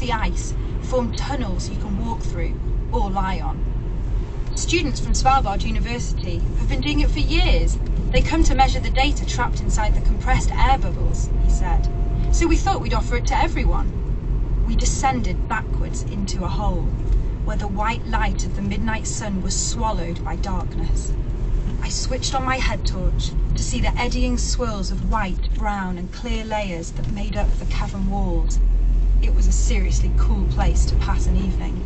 the ice form tunnels you can walk through or lie on. Students from Svalbard University have been doing it for years. They come to measure the data trapped inside the compressed air bubbles, he said. So we thought we'd offer it to everyone. We descended backwards into a hole where the white light of the midnight sun was swallowed by darkness. I switched on my head torch to see the eddying swirls of white, brown and clear layers that made up the cavern walls. It was a seriously cool place to pass an evening.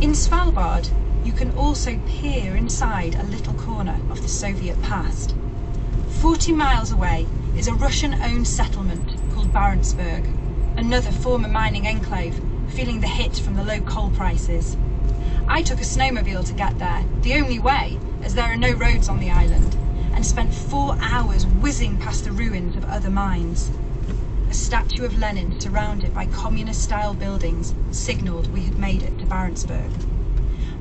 In Svalbard, you can also peer inside a little corner of the Soviet past. 40 miles away is a Russian-owned settlement called Barentsburg, another former mining enclave feeling the hit from the low coal prices. I took a snowmobile to get there, the only way, as there are no roads on the island, and spent 4 hours whizzing past the ruins of other mines. A statue of Lenin surrounded by communist-style buildings signalled we had made it to Barentsburg.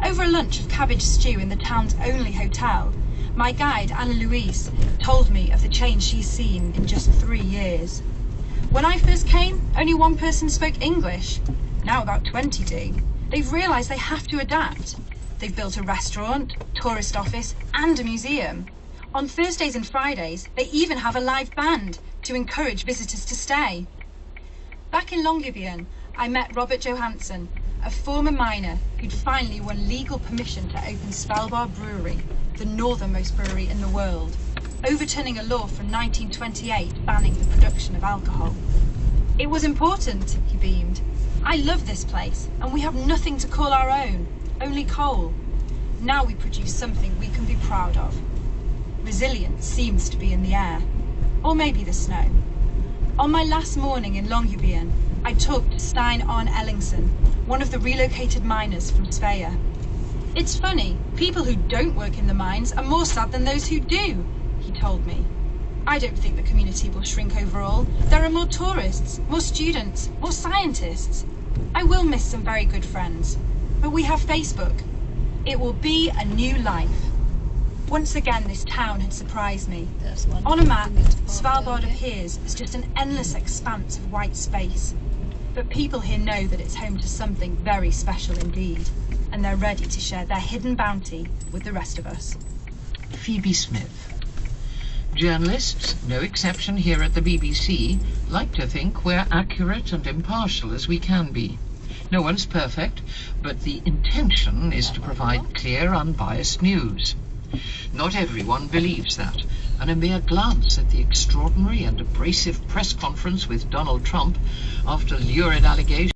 Over a lunch of cabbage stew in the town's only hotel, my guide, Anna-Louise, told me of the change she's seen in just 3 years. When I first came, only one person spoke English. Now about 20 do. They've realised they have to adapt. They've built a restaurant, tourist office and a museum. On Thursdays and Fridays, they even have a live band to encourage visitors to stay. Back in Longyearbyen, I met Robert Johansson, a former miner who'd finally won legal permission to open Svalbard Brewery, the northernmost brewery in the world, overturning a law from 1928 banning the production of alcohol. It was important, he beamed. I love this place, and we have nothing to call our own, only coal. Now we produce something we can be proud of. Resilience seems to be in the air, or maybe the snow. On my last morning in Longyearbyen, I talked to Stein Arne Ellingsen, one of the relocated miners from Svea. It's funny, people who don't work in the mines are more sad than those who do, he told me. I don't think the community will shrink overall. There are more tourists, more students, more scientists. I will miss some very good friends, but we have Facebook. It will be a new life. Once again, this town had surprised me. On a map, Svalbard appears as just an endless expanse of white space. But people here know that it's home to something very special indeed, and they're ready to share their hidden bounty with the rest of us. Phoebe Smith. Journalists, no exception here at the BBC, like to think we're accurate and impartial as we can be. No one's perfect, but the intention is to provide clear, unbiased news. Not everyone believes that, and a mere glance at the extraordinary and abrasive press conference with Donald Trump after lurid allegations